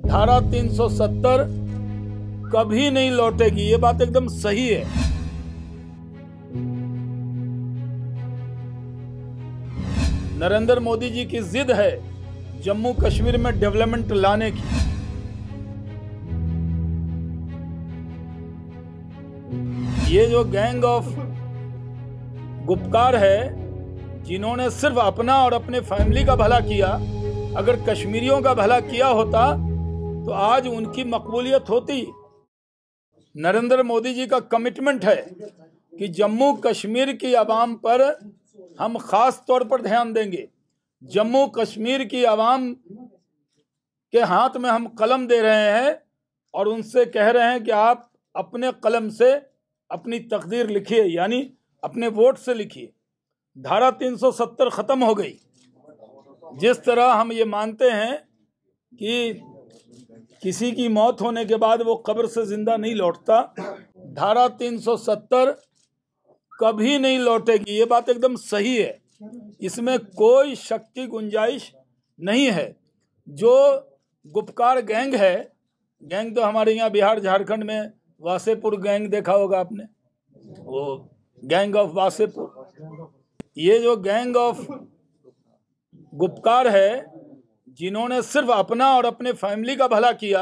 धारा 370 कभी नहीं लौटेगी, ये बात एकदम सही है। नरेंद्र मोदी जी की जिद है जम्मू कश्मीर में डेवलपमेंट लाने की। ये जो गैंग ऑफ गुपकार है, जिन्होंने सिर्फ अपना और अपने फैमिली का भला किया, अगर कश्मीरियों का भला किया होता तो आज उनकी मकबूलियत होती। नरेंद्र मोदी जी का कमिटमेंट है कि जम्मू कश्मीर की आवाम पर हम खास तौर पर ध्यान देंगे। जम्मू कश्मीर की आवाम के हाथ में हम कलम दे रहे हैं और उनसे कह रहे हैं कि आप अपने कलम से अपनी तकदीर लिखिए, यानी अपने वोट से लिखिए। धारा 370 खत्म हो गई। जिस तरह हम ये मानते हैं कि किसी की मौत होने के बाद वो कब्र से जिंदा नहीं लौटता, धारा 370 कभी नहीं लौटेगी, ये बात एकदम सही है। इसमें कोई शक की गुंजाइश नहीं है। जो गुपकार गैंग है, गैंग तो हमारे यहाँ बिहार झारखंड में वासेपुर गैंग देखा होगा आपने, वो गैंग ऑफ वासेपुर। ये जो गैंग ऑफ गुपकार है, जिन्होंने सिर्फ अपना और अपने फैमिली का भला किया,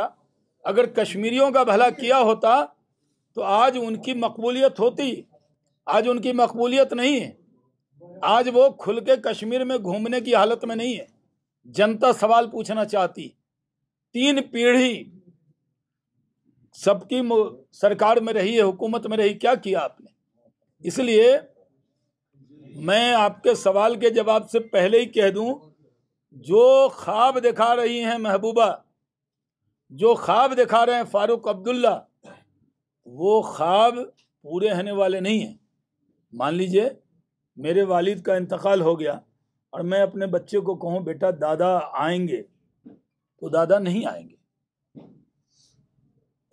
अगर कश्मीरियों का भला किया होता तो आज उनकी मकबूलियत होती। आज उनकी मकबूलियत नहीं है। आज वो खुल के कश्मीर में घूमने की हालत में नहीं है। जनता सवाल पूछना चाहती। 3 पीढ़ी सबकी सरकार में रही है, हुकूमत में रही, क्या किया आपने? इसलिए मैं आपके सवाल के जवाब से पहले ही कह दूं, जो ख्वाब दिखा रही हैं महबूबा, जो ख्वाब दिखा रहे हैं फारूक अब्दुल्ला, वो ख्वाब पूरे होने वाले नहीं हैं। मान लीजिए मेरे वालिद का इंतकाल हो गया और मैं अपने बच्चे को कहूँ बेटा दादा आएंगे, तो दादा नहीं आएंगे।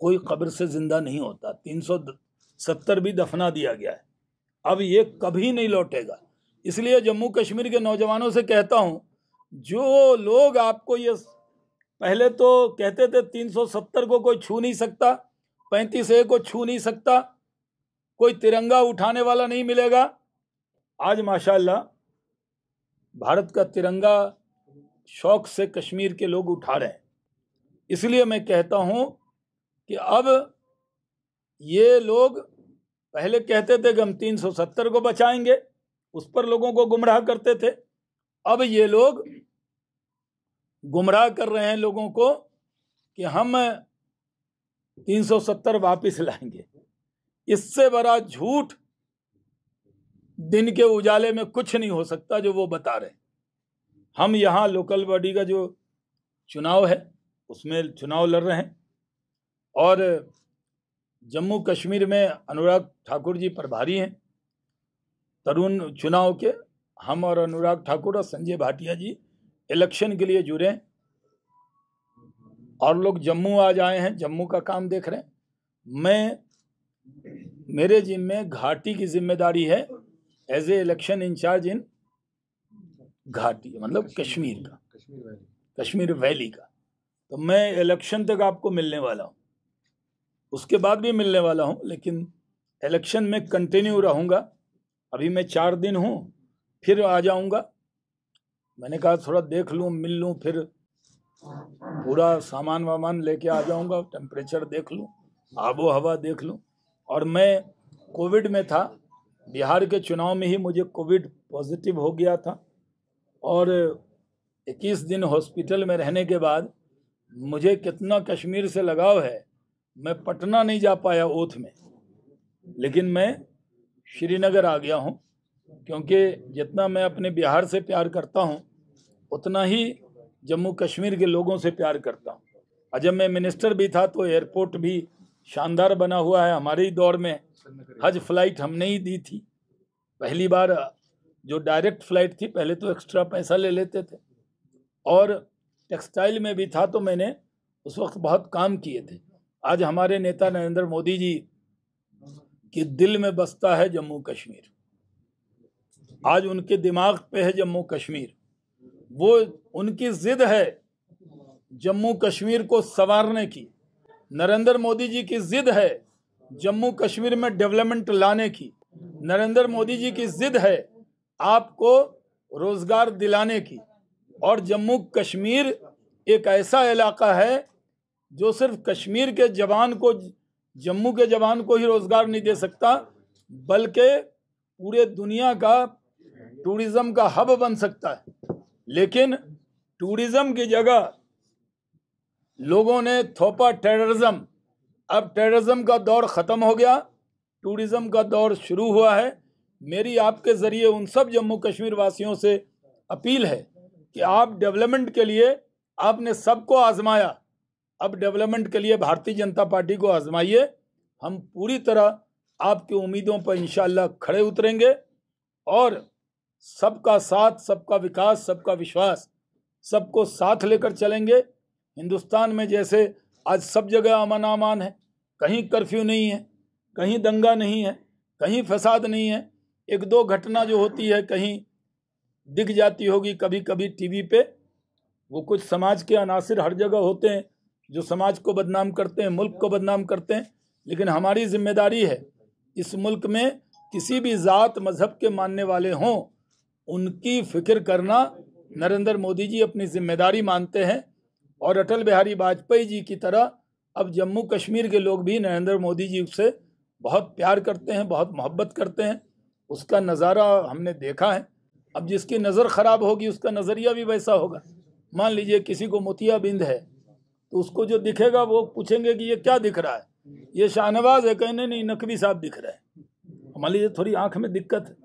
कोई कब्र से जिंदा नहीं होता। 370 भी दफना दिया गया है। अब ये कभी नहीं लौटेगा। इसलिए जम्मू कश्मीर के नौजवानों से कहता हूं, जो लोग आपको ये पहले तो कहते थे 370 को कोई छू नहीं सकता, 35A को छू नहीं सकता, कोई तिरंगा उठाने वाला नहीं मिलेगा, आज माशाअल्लाह भारत का तिरंगा शौक से कश्मीर के लोग उठा रहे हैं। इसलिए मैं कहता हूं कि अब ये लोग पहले कहते थे कि हम 370 को बचाएंगे, उस पर लोगों को गुमराह करते थे। अब ये लोग गुमराह कर रहे हैं लोगों को कि हम 370 वापस लाएंगे। इससे बड़ा झूठ दिन के उजाले में कुछ नहीं हो सकता जो वो बता रहे हैं। हम यहाँ लोकल बॉडी का जो चुनाव है उसमें चुनाव लड़ रहे हैं और जम्मू कश्मीर में अनुराग ठाकुर जी प्रभारी हैं तरुण चुनाव के। हम और अनुराग ठाकुर और संजय भाटिया जी इलेक्शन के लिए जुड़े हैं और लोग जम्मू आज आए हैं, जम्मू का काम देख रहे हैं। मेरे जिम्मे घाटी की जिम्मेदारी है एज ए इलेक्शन इंचार्ज इन घाटी, मतलब कश्मीर का, कश्मीर वैली का। तो मैं इलेक्शन तक आपको मिलने वाला हूँ, उसके बाद भी मिलने वाला हूँ, लेकिन इलेक्शन में कंटिन्यू रहूँगा। अभी मैं 4 दिन हूँ, फिर आ जाऊँगा। मैंने कहा थोड़ा देख लूँ, मिल लूँ, फिर पूरा सामान वामान लेके आ जाऊँगा, टेम्परेचर देख लूँ, आबो हवा देख लूँ। और मैं कोविड में था, बिहार के चुनाव में ही मुझे कोविड पॉजिटिव हो गया था और 21 दिन हॉस्पिटल में रहने के बाद मुझे कितना कश्मीर से लगाव है। मैं पटना नहीं जा पाया ओथ में, लेकिन मैं श्रीनगर आ गया हूँ, क्योंकि जितना मैं अपने बिहार से प्यार करता हूँ उतना ही जम्मू कश्मीर के लोगों से प्यार करता हूँ। और जब मैं मिनिस्टर भी था तो एयरपोर्ट भी शानदार बना हुआ है। हमारे ही दौर में हज फ्लाइट हमने ही दी थी, पहली बार जो डायरेक्ट फ्लाइट थी। पहले तो एक्स्ट्रा पैसा ले लेते थे। और टेक्सटाइल में भी था, तो मैंने उस वक्त बहुत काम किए थे। आज हमारे नेता नरेंद्र मोदी जी के दिल में बसता है जम्मू कश्मीर। आज उनके दिमाग पे है जम्मू कश्मीर। वो उनकी जिद है जम्मू कश्मीर को संवारने की, नरेंद्र मोदी जी की जिद है जम्मू कश्मीर में डेवलपमेंट लाने की, नरेंद्र मोदी जी की जिद है आपको रोजगार दिलाने की। और जम्मू कश्मीर एक ऐसा इलाका है जो सिर्फ कश्मीर के जवान को, जम्मू के जवान को ही रोजगार नहीं दे सकता, बल्कि पूरे दुनिया का टूरिज्म का हब बन सकता है। लेकिन टूरिज्म की जगह लोगों ने थोपा टेररिज्म। अब टेररिज्म का दौर ख़त्म हो गया, टूरिज्म का दौर शुरू हुआ है। मेरी आपके ज़रिए उन सब जम्मू कश्मीर वासियों से अपील है कि आप डेवलपमेंट के लिए, आपने सबको आजमाया, अब डेवलपमेंट के लिए भारतीय जनता पार्टी को आजमाइए। हम पूरी तरह आपकी उम्मीदों पर इंशाअल्लाह खड़े उतरेंगे और सबका साथ, सबका विकास, सबका विश्वास, सबको साथ लेकर चलेंगे। हिंदुस्तान में जैसे आज सब जगह अमन अमान है, कहीं कर्फ्यू नहीं है, कहीं दंगा नहीं है, कहीं फसाद नहीं है। एक दो घटना जो होती है कहीं दिख जाती होगी कभी कभी टीवी पे, वो कुछ समाज के अनासिर हर जगह होते हैं जो समाज को बदनाम करते हैं, मुल्क को बदनाम करते हैं। लेकिन हमारी जिम्मेदारी है इस मुल्क में किसी भी ज़ात मज़हब के मानने वाले हों, उनकी फिक्र करना नरेंद्र मोदी जी अपनी जिम्मेदारी मानते हैं। और अटल बिहारी वाजपेयी जी की तरह अब जम्मू कश्मीर के लोग भी नरेंद्र मोदी जी से बहुत प्यार करते हैं, बहुत मोहब्बत करते हैं। उसका नज़ारा हमने देखा है। अब जिसकी नज़र ख़राब होगी उसका नज़रिया भी वैसा होगा। मान लीजिए किसी को मोतियाबिंद है तो उसको जो दिखेगा वो पूछेंगे कि ये क्या दिख रहा है, ये शाहनवाज है, कहने नहीं नकवी साहब दिख रहा है। मान लीजिए थोड़ी आँख में दिक्कत है,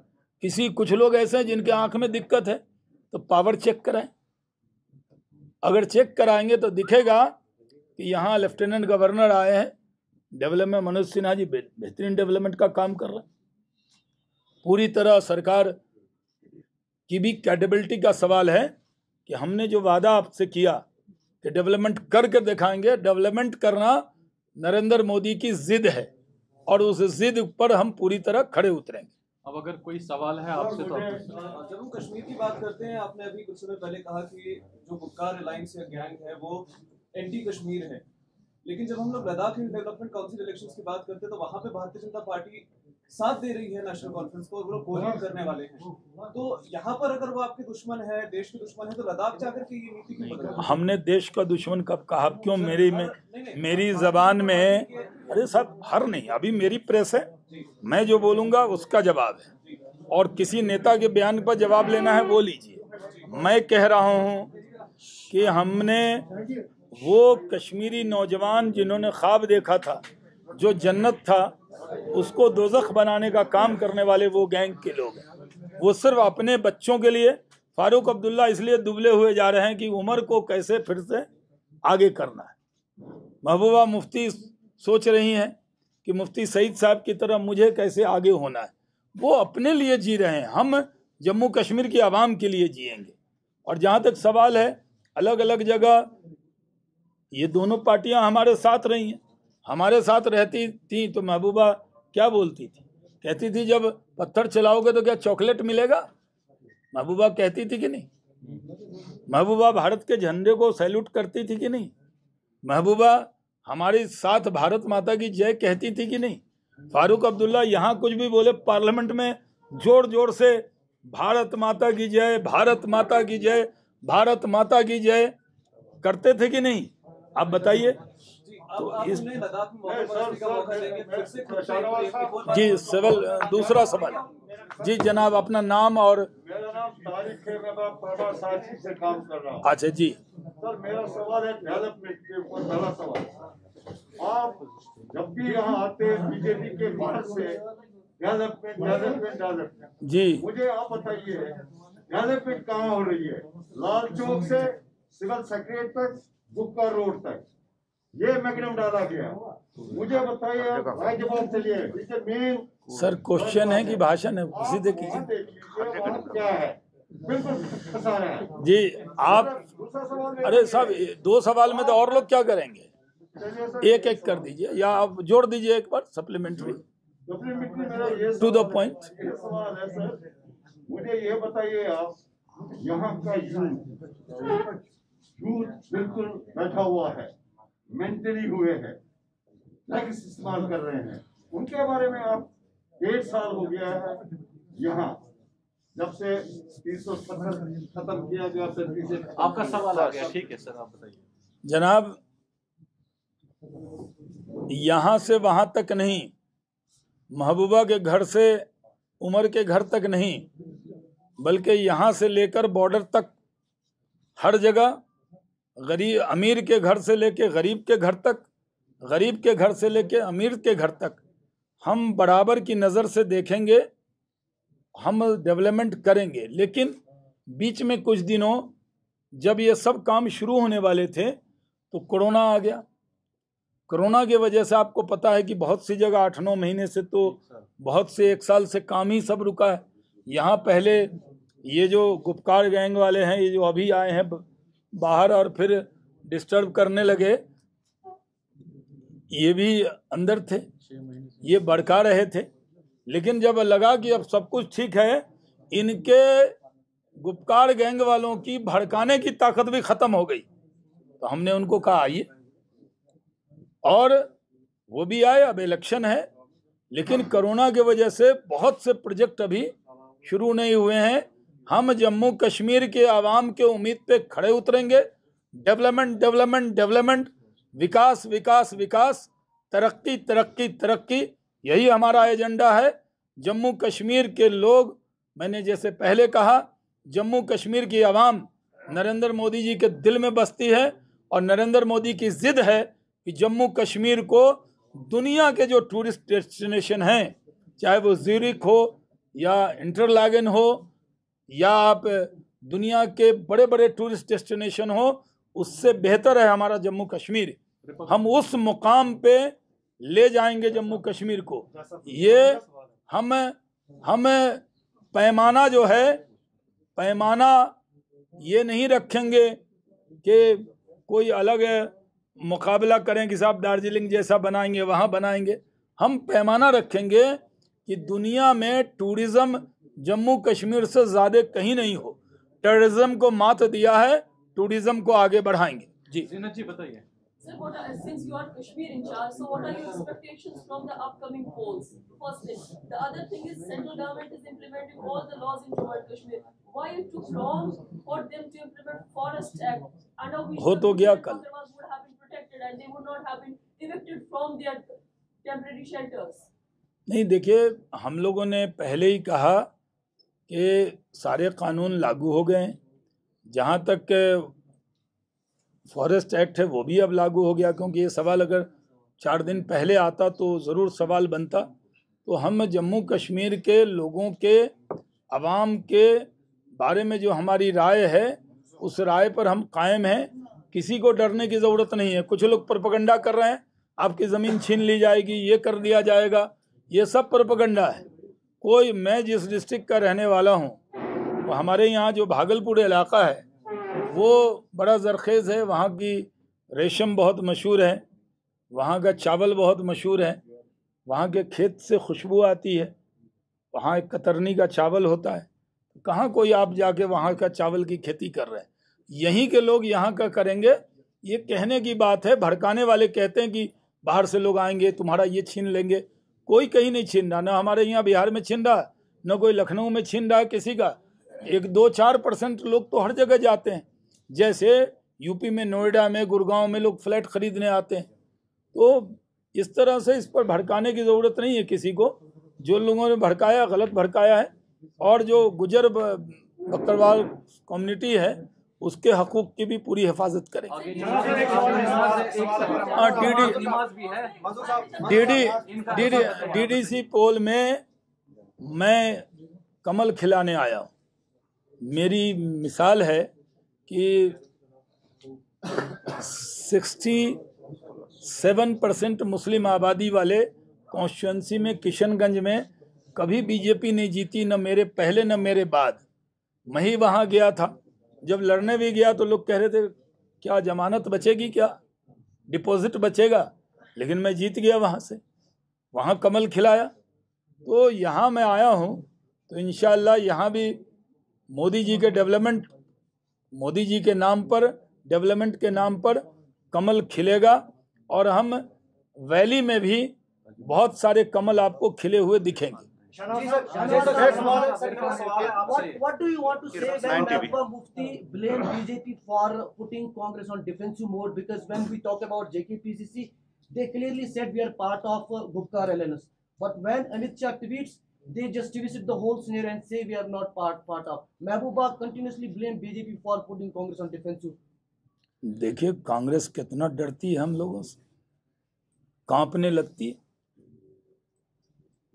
किसी कुछ लोग ऐसे हैं जिनके आँख में दिक्कत है, तो पावर चेक कराएं। अगर चेक कराएंगे तो दिखेगा कि यहाँ लेफ्टिनेंट गवर्नर आए हैं, डेवलपमेंट मनोज सिन्हा जी बेहतरीन डेवलपमेंट का काम कर रहे हैं। पूरी तरह सरकार की भी कैपेबिलिटी का सवाल है कि हमने जो वादा आपसे किया कि डेवलपमेंट करके दिखाएंगे, डेवलपमेंट करना नरेंद्र मोदी की जिद है और उस जिद पर हम पूरी तरह खड़े उतरेंगे। अब अगर कोई सवाल है आपसे तो जम्मू कश्मीर की बात करते हैं। आपने अभी कुछ समय पहले कहा कि जो गुपकार अलायंस या गैंग है वो एंटी कश्मीर है, लेकिन जब हम लोग लद्दाख डेवलपमेंट काउंसिल इलेक्शंस की बात करते हैं तो वहां पे भारतीय जनता पार्टी साथ दे रही है नेशनल कॉन्फ्रेंस को और वो लोग कोऑर्डिनेट करने वाले हैं। तो यहाँ पर अगर वो आपके दुश्मन है, देश के दुश्मन है, तो लद्दाख जाकर के ये नीति क्यों बदल? हमने देश का दुश्मन कब कहा? क्यों मेरी जबान में, अरे साहब हर नहीं, अभी मेरी प्रेस है, मैं जो बोलूंगा उसका जवाब है, और किसी नेता के बयान पर जवाब लेना है वो लीजिए। मैं कह रहा हूँ कि हमने वो कश्मीरी नौजवान जिन्होंने ख्वाब देखा था जो जन्नत था, उसको दोज़ख बनाने का काम करने वाले वो गैंग के लोग हैं। वो सिर्फ अपने बच्चों के लिए, फारूक अब्दुल्ला इसलिए दुबले हुए जा रहे हैं कि उमर को कैसे फिर से आगे करना है। महबूबा मुफ्ती सोच रही हैं कि मुफ्ती सईद साहब की तरह मुझे कैसे आगे होना है। वो अपने लिए जी रहे हैं, हम जम्मू कश्मीर की आवाम के लिए जिएंगे। और जहाँ तक सवाल है अलग अलग जगह, ये दोनों पार्टियां हमारे साथ रही हैं, हमारे साथ रहती थी तो महबूबा क्या बोलती थी? कहती थी जब पत्थर चलाओगे तो क्या चॉकलेट मिलेगा? महबूबा कहती थी कि नहीं? महबूबा भारत के झंडे को सैल्यूट करती थी कि नहीं? महबूबा हमारे साथ भारत माता की जय कहती थी कि नहीं? फारूक अब्दुल्ला यहाँ कुछ भी बोले पार्लियामेंट में जोर जोर से भारत माता की जय, भारत माता की जय, भारत माता की जय करते थे कि नहीं? आप बताइए। तो इस जी सवाल, दूसरा सवाल जी जनाब, अपना नाम और। मेरा नाम तारिक है, मैं बाबा साथी से काम कर रहा हूँ। अच्छा जी सर, मेरा सवाल है डेवलपमेंट के ऊपर। पहला सवाल, आप जब भी यहाँ आते हैं बीजेपी के बाहर से डेवलपमेंट डेवलपमेंट डेवलपमेंट, जी मुझे आप बताइए डेवलपमेंट कहाँ हो रही है? लाल चौक से सिविल सेक्रेटरी तक, बुक्का रोड तक ये मैग्नम डाला गया। मुझे बताइए, आप जवाब चलिए। मेन सर क्वेश्चन है कि भाषण है, सीधे कीजिए। क्या है? बिल्कुल फंसा रहा है जी आप, अरे साहब दो सवाल में तो और लोग क्या करेंगे? एक एक कर दीजिए या आप जोड़ दीजिए एक बार सप्लीमेंट्री टू द पॉइंट। सवाल है सर, मुझे ये बताइए, आप यहाँ का यूथ झूठ बिल्कुल बैठा हुआ है, मेंटली हुए हैं, ड्रग्स इस्तेमाल कर रहे हैं। उनके बारे में आप 1.5 साल हो गया है यहाँ, जब से 370 खत्म किया गया, फिर आपका सवाल आ गया, ठीक है सर, आप बताइए। जनाब, यहाँ से वहां तक नहीं, महबूबा के घर से उमर के घर तक नहीं, बल्कि यहाँ से लेकर बॉर्डर तक हर जगह, गरीब अमीर के घर से लेके गरीब के घर तक, गरीब के घर से लेके अमीर के घर तक हम बराबर की नज़र से देखेंगे, हम डेवलपमेंट करेंगे। लेकिन बीच में कुछ दिनों जब ये सब काम शुरू होने वाले थे तो कोरोना आ गया। कोरोना की वजह से आपको पता है कि बहुत सी जगह 8-9 महीने से तो बहुत से 1 साल से काम ही सब रुका है। यहाँ पहले ये जो गुपकार गैंग वाले हैं, ये जो अभी आए हैं बाहर और फिर डिस्टर्ब करने लगे, ये भी अंदर थे, ये भड़का रहे थे। लेकिन जब लगा कि अब सब कुछ ठीक है, इनके गुपकार गैंग वालों की भड़काने की ताकत भी खत्म हो गई, तो हमने उनको कहा आइए, और वो भी आए। अब इलेक्शन है, लेकिन कोरोना की वजह से बहुत से प्रोजेक्ट अभी शुरू नहीं हुए हैं। हम जम्मू कश्मीर के आवाम के उम्मीद पे खड़े उतरेंगे। डेवलपमेंट डेवलपमेंट डेवलपमेंट, विकास विकास विकास, तरक्की तरक्की तरक्की, यही हमारा एजेंडा है। जम्मू कश्मीर के लोग, मैंने जैसे पहले कहा, जम्मू कश्मीर की आवाम नरेंद्र मोदी जी के दिल में बसती है, और नरेंद्र मोदी की जिद है कि जम्मू कश्मीर को दुनिया के जो टूरिस्ट डेस्टिनेशन हैं, चाहे वो ज़्यूरिख हो या इंटरलागन हो या आप दुनिया के बड़े बड़े टूरिस्ट डेस्टिनेशन हो, उससे बेहतर है हमारा जम्मू कश्मीर। हम उस मुकाम पे ले जाएंगे जम्मू कश्मीर को। ये हम पैमाना जो है, पैमाना ये नहीं रखेंगे कि कोई अलग मुकाबला करें कि साहब दार्जिलिंग जैसा बनाएंगे, वहाँ बनाएंगे। हम पैमाना रखेंगे कि दुनिया में टूरिज्म जम्मू कश्मीर से ज़्यादा कहीं नहीं हो। टेररिज्म को मात दिया है, टूरिज्म को आगे बढ़ाएंगे। जी जीनत जी बताइए। Sir, since you are Kashmir in charge, so what are your expectations from the upcoming polls? First thing. The other thing is central government is implementing all the laws in Jammu and Kashmir. Why it took long for them to implement Forest Act? I know we हो तो गया कल। would have been protected and they would not have been evicted from their temporary shelters. नहीं, देखिए, हम लोगों ने पहले ही कहा कि सारे कानून लागू हो गए हैं। जहाँ तक फॉरेस्ट एक्ट है वो भी अब लागू हो गया, क्योंकि ये सवाल अगर 4 दिन पहले आता तो ज़रूर सवाल बनता। तो हम जम्मू कश्मीर के लोगों के, आवाम के बारे में जो हमारी राय है, उस राय पर हम कायम हैं। किसी को डरने की ज़रूरत नहीं है। कुछ लोग प्रोपेगेंडा कर रहे हैं, आपकी ज़मीन छीन ली जाएगी, ये कर दिया जाएगा, ये सब प्रोपेगेंडा है। कोई, मैं जिस डिस्ट्रिक्ट का रहने वाला हूँ, वो हमारे यहाँ जो भागलपुर इलाका है वो बड़ा ज़रखेज़ है। वहाँ की रेशम बहुत मशहूर है, वहाँ का चावल बहुत मशहूर है, वहाँ के खेत से खुशबू आती है, वहाँ एक कतरनी का चावल होता है। कहाँ कोई आप जाके वहाँ का चावल की खेती कर रहे हैं? यहीं के लोग यहाँ का करेंगे, ये कहने की बात है। भड़काने वाले कहते हैं कि बाहर से लोग आएंगे तुम्हारा ये छीन लेंगे। कोई कहीं नहीं छीन रहा, ना हमारे यहाँ बिहार में छीन रहा, न कोई लखनऊ में छीन रहा है किसी का। 1-2-4% लोग तो हर जगह जाते हैं। जैसे यूपी में, नोएडा में, गुड़गांव में लोग फ्लैट खरीदने आते हैं। तो इस तरह से इस पर भड़काने की ज़रूरत नहीं है किसी को। जो लोगों ने भड़काया, गलत भड़काया है। और जो गुजर बकरवाल कम्युनिटी है, उसके हकूक़ की भी पूरी हिफाजत करें। DDC पोल में मैं कमल खिलाने आया हूँ। मेरी मिसाल है कि 67% मुस्लिम आबादी वाले कॉन्स्टिट्यूंसी में, किशनगंज में कभी बीजेपी नहीं जीती, न मेरे पहले न मेरे बाद। मैं ही वहाँ गया था। जब लड़ने भी गया तो लोग कह रहे थे क्या जमानत बचेगी, क्या डिपॉजिट बचेगा, लेकिन मैं जीत गया वहाँ से, वहाँ कमल खिलाया। तो यहाँ मैं आया हूँ तो इंशाअल्लाह यहाँ भी मोदी जी के डेवलपमेंट, मोदी जी के नाम पर डेवलपमेंट के नाम पर कमल खिलेगा और हम वैली में भी बहुत सारे कमल आपको खिले हुए दिखेंगे। What do you want to say when Mahbooba Mufti blame BJP for putting Congress on defensive mode? Because when we talk about JKPCC, they clearly said we are part of Gupkar alliance. But when Amit Shah tweets, they just twist the whole scenario and say we are not part of. Mahbooba continuously blame BJP for putting Congress on defensive. देखिए कांग्रेस कितना डरती है हम लोगों से, कांपने लगती है।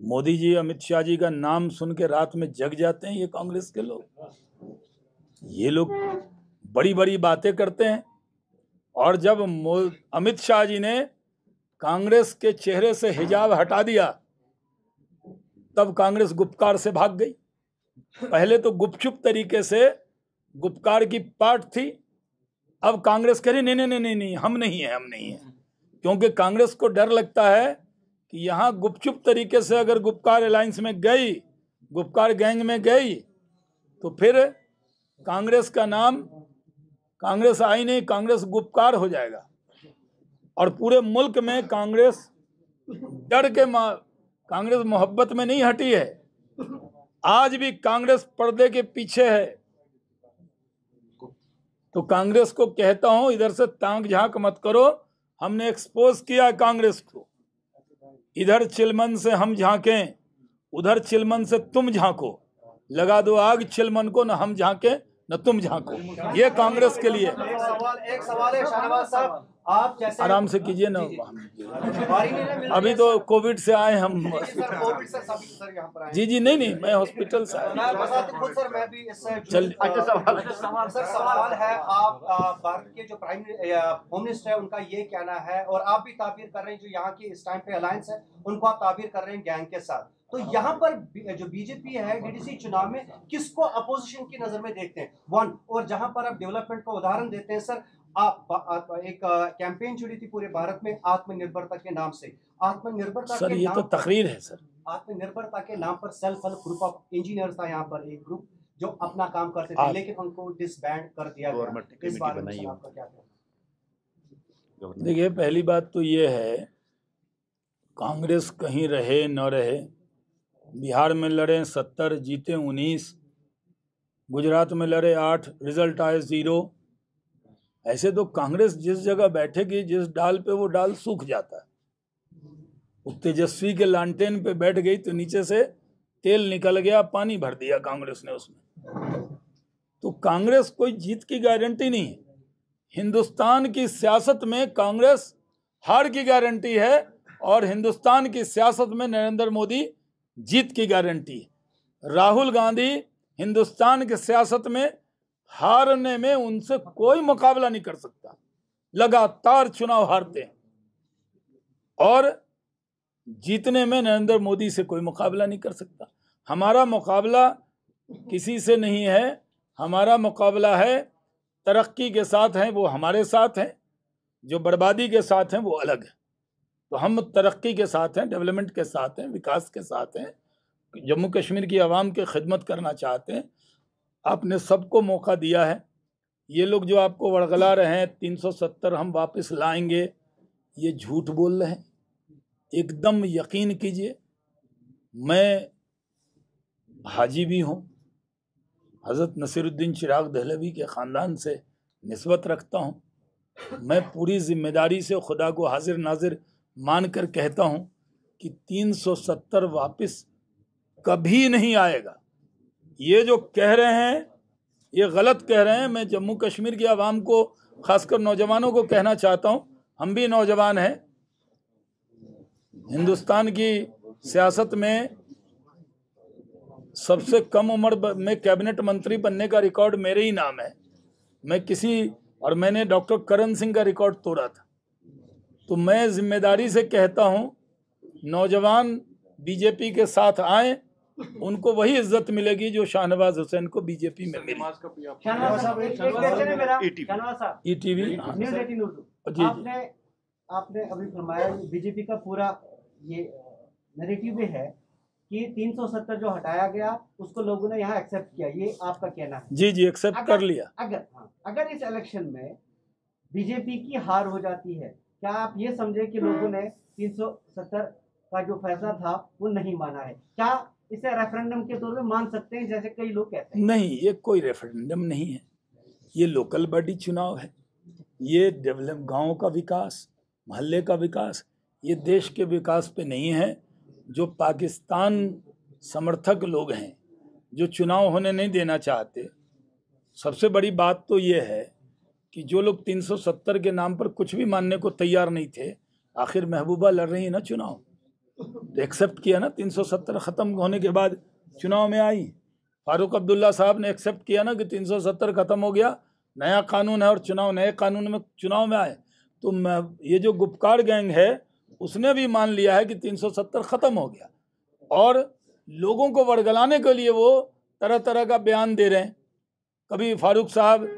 मोदी जी अमित शाह जी का नाम सुन के रात में जग जाते हैं ये कांग्रेस के लोग। ये लोग बड़ी बड़ी बातें करते हैं और जब अमित शाह जी ने कांग्रेस के चेहरे से हिजाब हटा दिया तब कांग्रेस गुपकार से भाग गई। पहले तो गुपचुप तरीके से गुपकार की पार्ट थी, अब कांग्रेस कह रही नहीं हम नहीं है, क्योंकि कांग्रेस को डर लगता है कि यहाँ गुपचुप तरीके से अगर गुपकार अलायंस में गई, गुपकार गैंग में गई तो फिर कांग्रेस का नाम कांग्रेस आई नहीं, कांग्रेस गुपकार हो जाएगा। और पूरे मुल्क में कांग्रेस डर के कांग्रेस मोहब्बत में नहीं हटी है, आज भी कांग्रेस पर्दे के पीछे है। तो कांग्रेस को कहता हूं इधर से तांग झांक मत करो, हमने एक्सपोज किया कांग्रेस को। इधर चिलमन से हम झांकें, उधर चिलमन से तुम झांको, लगा दो आग चिलमन को, न हम झांके न तुम झांको। ये कांग्रेस के लिए। एक सवाल है शाहनवाज साहब, आप जैसे आराम से कीजिए ना, अभी तो कोविड से आए हम। जी नहीं मैं हॉस्पिटल से सवाल है, आप भारत के जो प्राइम होम मिनिस्टर है उनका ये कहना है और आप भी ताबीर कर रहे हैं, जो यहाँ की इस टाइम पे अलायंस है उनको आप ताबीर कर रहे हैं गैंग के साथ। तो यहाँ पर जो बीजेपी है डीडीसी चुनाव में किसको अपोजिशन की नजर में देखते हैं? वन, और जहां पर आप डेवलपमेंट का उदाहरण देते हैं सर, आप एक कैंपेन चली थी पूरे भारत में आत्मनिर्भरता के नाम से। आत्मनिर्भरता सर के ये नाम तो तकरीर है सर। आत्मनिर्भरता के नाम पर self help group of engineers था यहाँ पर, एक ग्रुप जो अपना काम करते थे, लेकिन उनको डिसबैंड कर दिया गया। इस बारे में आपका क्या कहना है? देखिए पहली बात तो ये है, कांग्रेस कहीं रहे न रहे, बिहार में लड़े 70 जीते 19, गुजरात में लड़े 8 रिजल्ट आए 0। ऐसे तो कांग्रेस जिस जगह बैठेगी, जिस डाल पे वो डाल सूख जाता है। वो तेजस्वी के लालटेन पे बैठ गई तो नीचे से तेल निकल गया, पानी भर दिया कांग्रेस ने उसमें। तो कांग्रेस कोई जीत की गारंटी नहीं है। हिंदुस्तान की सियासत में कांग्रेस हार की गारंटी है और हिंदुस्तान की सियासत में नरेंद्र मोदी जीत की गारंटी है। राहुल गांधी हिंदुस्तान की सियासत में हारने में उनसे कोई मुकाबला नहीं कर सकता, लगातार चुनाव हारते हैं, और जीतने में नरेंद्र मोदी से कोई मुकाबला नहीं कर सकता। हमारा मुकाबला किसी से नहीं है, हमारा मुकाबला है तरक्की के साथ है, वो हमारे साथ हैं, जो बर्बादी के साथ हैं वो अलग है। तो हम तरक्की के साथ हैं, डेवलपमेंट के साथ हैं, विकास के साथ हैं, जम्मू कश्मीर की आवाम की खिदमत करना चाहते हैं। आपने सबको मौका दिया है। ये लोग जो आपको वड़गला रहे हैं 370 हम वापस लाएंगे, ये झूठ बोल रहे हैं। एकदम यकीन कीजिए, मैं हाजी भी हूँ, हज़रत नसीरुद्दीन चिराग दहलवी के ख़ानदान से निस्बत रखता हूँ। मैं पूरी जिम्मेदारी से खुदा को हाजिर नाजिर मानकर कहता हूँ कि 370 वापस कभी नहीं आएगा। ये जो कह रहे हैं ये गलत कह रहे हैं। मैं जम्मू कश्मीर की आवाम को, खासकर नौजवानों को कहना चाहता हूँ, हम भी नौजवान हैं। हिंदुस्तान की सियासत में सबसे कम उम्र में कैबिनेट मंत्री बनने का रिकॉर्ड मेरे ही नाम है। और मैंने डॉक्टर करण सिंह का रिकॉर्ड तोड़ा था। तो मैं जिम्मेदारी से कहता हूं, नौजवान बीजेपी के साथ आए, उनको वही इज्जत मिलेगी जो शाहनवाज हुसैन को बीजेपी में मिली। ईटीवी आपने अभी फरमाया बीजेपी का पूरा ये नैरेटिव है कि 370 जो हटाया गया उसको लोगों ने यहाँ एक्सेप्ट किया, ये आपका कहना है? जी एक्सेप्ट कर लिया। अगर इस इलेक्शन में बीजेपी की हार हो जाती है। क्या आप ये समझे कि लोगों ने 370 का जो फैसला था वो नहीं माना है? क्या इसे रेफरेंडम के तौर पे मान सकते हैं जैसे कई लोग कहते हैं? नहीं, ये कोई रेफरेंडम नहीं है, ये लोकल बॉडी चुनाव है। ये डेवलप गाँव का विकास, मोहल्ले का विकास, ये देश के विकास पे नहीं है। जो पाकिस्तान समर्थक लोग हैं जो चुनाव होने नहीं देना चाहते, सबसे बड़ी बात तो ये है कि जो लोग 370 के नाम पर कुछ भी मानने को तैयार नहीं थे, आखिर महबूबा लड़ रही है ना चुनाव, तो एक्सेप्ट किया ना। 370 ख़त्म होने के बाद चुनाव में आई। फारूक अब्दुल्ला साहब ने एक्सेप्ट किया ना कि 370 ख़त्म हो गया, नया कानून है और चुनाव नए कानून में चुनाव में आए। तो ये जो गुपकार गैंग है उसने भी मान लिया है कि 370 ख़त्म हो गया, और लोगों को वर्गलाने के लिए वो तरह तरह का बयान दे रहे हैं। कभी फारूक साहब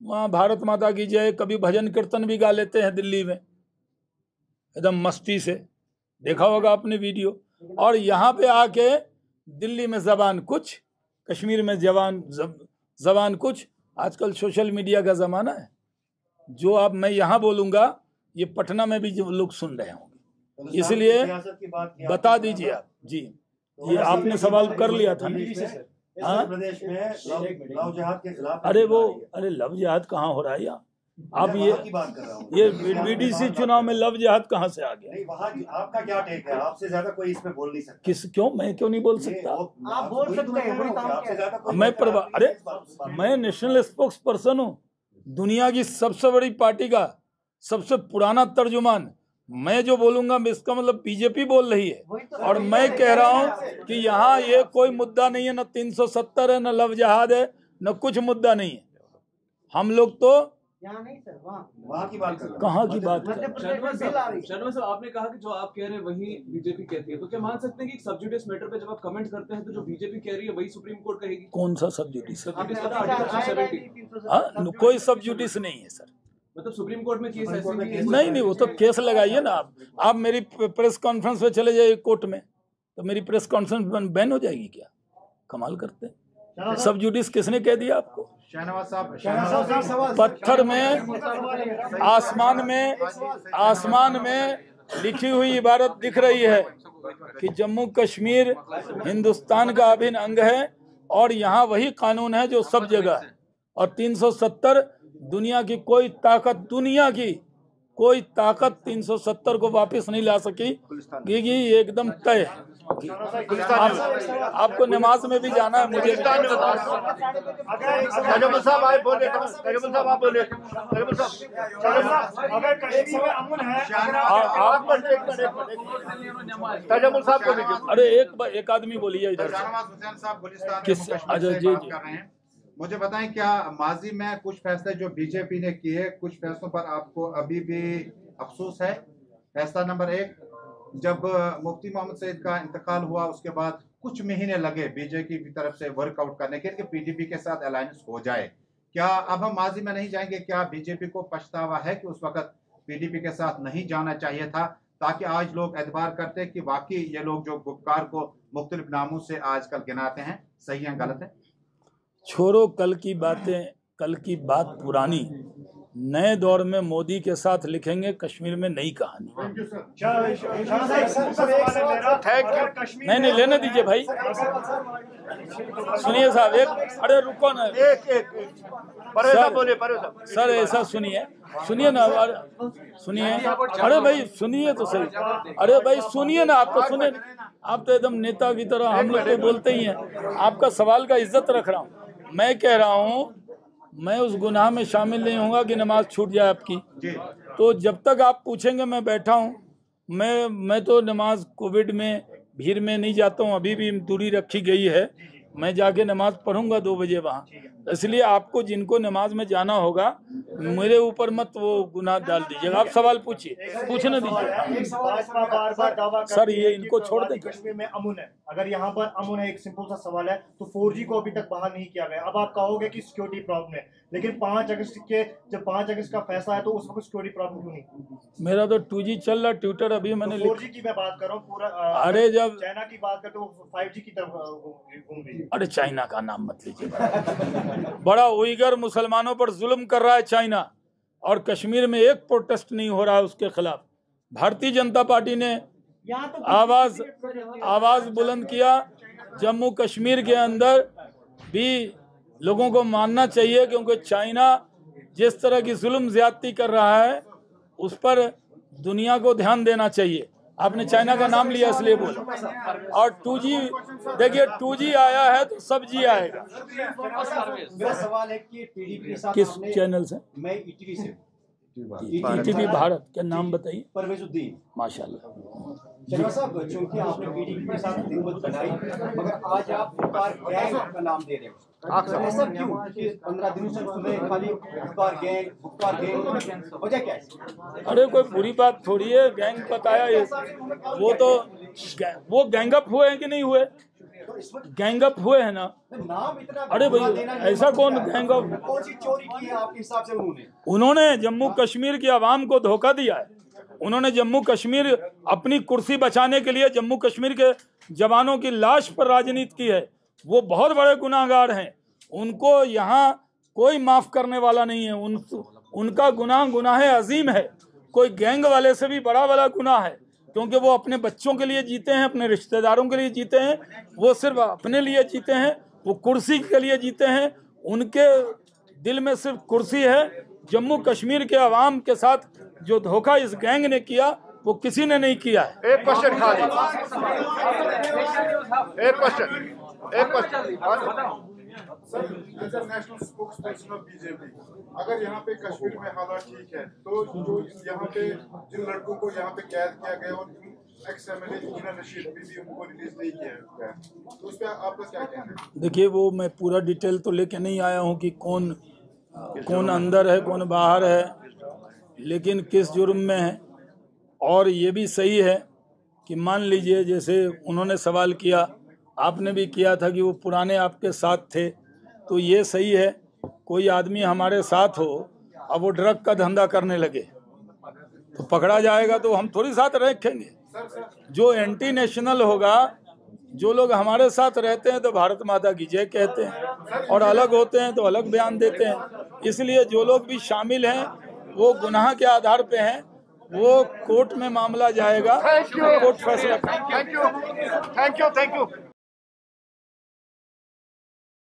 वहाँ भारत माता की जय, कभी भजन कीर्तन भी गा लेते हैं दिल्ली में एकदम मस्ती से, देखा होगा आपने वीडियो। और यहाँ पे आके दिल्ली में ज़बान कुछ, कश्मीर में ज़बान कुछ। आजकल सोशल मीडिया का ज़माना है, जो अब मैं यहाँ बोलूँगा ये पटना में भी जो लोग सुन रहे होंगे, इसलिए बता दीजिए आप जी। ये आपने सवाल कर लिया था ना। हाँ, प्रदेश में लव जिहाद के खिलाफ, अरे लव जिहाद कहाँ हो रहा है यहाँ? आप की बात कर रहा हूँ। ये बीडीसी चुनाव में लव जिहाद कहाँ से आ गया? नहीं, वहाँ आपका क्या टेक है? आपसे ज्यादा कोई इसमें बोल नहीं सकता। मैं क्यों नहीं बोल सकता? आप बोल सकते हैं, वही काम आपसे ज्यादा कोई मैं नेशनल स्पोक्स पर्सन हूँ, दुनिया की सबसे बड़ी पार्टी का सबसे पुराना तर्जुमान। मैं जो बोलूंगा इसका मतलब बीजेपी बोल रही है, और मैं कह रहा हूँ कि यहाँ ये कोई मुद्दा नहीं है, न 370 है, न लव जिहाद है, न कुछ मुद्दा नहीं है। हम लोग तो यहाँ नहीं सर, वहाँ की बात कर रहे हैं। कहाँ की बात मध्य कर? प्रदेश में बिल आ रही है। शर्मा साहब, आपने कहा कि जो आप कह रहे हैं वही बीजेपी कहती है, तो क्या मान सकते हैं कि सब्जुडिस मैटर पे जब आप कमेंट करते हैं तो जो बीजेपी कह रही है वही सुप्रीम कोर्ट कहेगी? कौन सा सब्जुडिस? आपने कहा आर्टिकल 370, हाँ, कोई सब्जुडिस नहीं है सर। मतलब सुप्रीम कोर्ट में केस ऐसे नहीं है? नहीं, वो तो केस लगाइए ना आप मेरी प्रेस कॉन्फ्रेंस पे चले जाइए कोर्ट में, तो मेरी प्रेस कॉन्फ्रेंस बैन हो जाएगी क्या? कमाल करते हैं। सब्जुडिस किसने कह दिया आपको? पत्थर में, आसमान में लिखी हुई इबारत दिख रही है कि जम्मू कश्मीर हिंदुस्तान का अभिन्न अंग है, और यहाँ वही कानून है जो सब जगह है। और 370 दुनिया की कोई ताकत 370 को वापस नहीं ला सकी, क्योंकि ये एकदम तय है। आपको नमाज में भी जाना है, मुझे अरे एक आदमी बोलिए इधर किस? अच्छा जी जी, मुझे बताएं, क्या माजी में कुछ फैसले जो बीजेपी ने किए, कुछ फैसलों पर आपको अभी भी अफसोस है? फैसला नंबर 1, जब मुफ्ती मोहम्मद सईद का इंतकाल हुआ उसके बाद कुछ महीने लगे बीजेपी की तरफ से वर्कआउट करने के लिए पीडीपी के साथ अलायंस हो जाए। क्या अब हम माजी में नहीं जाएंगे? क्या बीजेपी को पछतावा है कि उस वक्त पीडीपी के साथ नहीं जाना चाहिए था, ताकि आज लोग एतबार करते कि वाकई ये लोग जो गुपकार को मुख्तलिफ नामों से आजकल गिनाते हैं सही है गलत है? छोड़ो कल की बातें, कल की बात पुरानी। नए दौर में मोदी के साथ लिखेंगे कश्मीर में नई कहानी। नहीं लेने दीजिए भाई, सुनिए साहब अरे रुको ना, सर ऐसा सुनिए ना, सुनिए, अरे भाई सुनिए तो सही, अरे भाई सुनिए ना, आप तो सुनिए, आप तो एकदम नेता की तरह, हम लोग तो बोलते ही हैं। आपका सवाल का इज्जत रख रहा हूँ। मैं कह रहा हूँ मैं उस गुनाह में शामिल नहीं होऊंगा कि नमाज छूट जाए आपकी। तो जब तक आप पूछेंगे मैं बैठा हूँ। मैं तो नमाज कोविड में भीड़ में नहीं जाता हूँ, अभी भी दूरी रखी गई है। मैं जाके नमाज पढ़ूंगा 2 बजे वहाँ। इसलिए आपको जिनको नमाज में जाना होगा मेरे ऊपर मत वो गुनाह डाल दीजिएगा। आप सवाल पूछिए, पूछने दीजिए सर। ये इनको छोड़ दें। कश्मीर में अमन है, अगर यहाँ पर अमन है, एक सिंपल सा सवाल है, तो 4G को अभी तक बाहर नहीं किया गया। अब आप कहोगे कि सिक्योरिटी प्रॉब्लम है, लेकिन 5 अगस्त का फैसला है तो उस वक्त सिक्योरिटी प्रॉब्लम क्यों नहीं? मेरा तो 2G चल रहा, ट्विटर अभी मैंने 4G की मैं बात कर रहा हूँ पूरा। अरे जब चाइना की बात करते हो 5G की तरफ घूम रही है। अरे चाइना का नाम मत लीजिए। बड़ा उइगर मुसलमानों पर जुल्म कर रहा है चाइना। और कश्मीर में एक प्रोटेस्ट नहीं हो रहा है उसके खिलाफ। भारतीय जनता पार्टी ने आवाज बुलंद किया। जम्मू कश्मीर के अंदर भी लोगों को मानना चाहिए, क्योंकि चाइना जिस तरह की जुल्म ज्यादती कर रहा है उस पर दुनिया को ध्यान देना चाहिए। आपने चाइना का नाम लिया इसलिए बोला। और 2G देखिए, 2G आया है तो सब जी आएगा। मेरा सवाल है कि पीडीपी साहब किस चैनल से? मैं ईटीवी से। ईटीवी भारत क्या नाम बताइए? परवेजुद्दीन। माशाल्लाह। शर्मा साहब, चूंकि आपने पीडीपी के साथ हुकूमत बनाई, मगर आज आप बुखार गैंग का नाम दे रहे हो, तो ऐसा क्यों कि 15 दिनों से सुबह खाली बुखार गैंग, वजह क्या है? अरे कोई बुरी बात थोड़ी है, गैंग बताया ये, वो गैंगअप हुए हैं कि नहीं हुए? गैंगअप हुए हैं ना। नाम इतना, अरे भैया ऐसा कौन गैंगअप? कौन सी चोरी की है आपके हिसाब से? उन्होंने जम्मू कश्मीर की आवाम को धोखा दिया है। उन्होंने जम्मू कश्मीर अपनी कुर्सी बचाने के लिए जम्मू कश्मीर के जवानों की लाश पर राजनीति की है। वो बहुत बड़े गुनाहगार हैं, उनको यहाँ कोई माफ करने वाला नहीं है। उनका गुनाह अजीम है, कोई गैंग वाले से भी बड़ा गुनाह है, क्योंकि वो अपने बच्चों के लिए जीते हैं, अपने रिश्तेदारों के लिए जीते हैं। वो सिर्फ अपने लिए जीते हैं, वो कुर्सी के लिए जीते हैं। उनके दिल में सिर्फ कुर्सी है। जम्मू कश्मीर के अवाम के साथ जो धोखा इस गैंग ने किया वो किसी ने नहीं किया है। एक क्वेश्चन खाली, एक question sir, as a national spokesperson of BJP, अगर यहाँ पे कश्मीर में हालात ठीक है तो जो यहाँ पे जिन लड़कों को यहाँ पे कैद किया गया और एक्स-एमएलए मीना रशीद भी उनको रिलीज नहीं किया गया, तो उस पर आपका क्या कहना है? देखिए, वो मैं पूरा डिटेल तो लेके नहीं आया हूँ कि कौन अंदर है कौन बाहर है, लेकिन किस जुर्म में है। और ये भी सही है कि मान लीजिए, जैसे उन्होंने सवाल किया, आपने भी किया था कि वो पुराने आपके साथ थे, तो ये सही है। कोई आदमी हमारे साथ हो, अब वो ड्रग का धंधा करने लगे तो पकड़ा जाएगा, तो हम थोड़ी साथ रखेंगे। जो एंटी नेशनल होगा, जो लोग हमारे साथ रहते हैं तो भारत माता की जय कहते हैं, और अलग होते हैं तो अलग बयान देते हैं। इसलिए जो लोग भी शामिल हैं वो गुनाह के आधार पे हैं, वो कोर्ट में मामला जाएगा, कोर्ट फैसला। Thank you.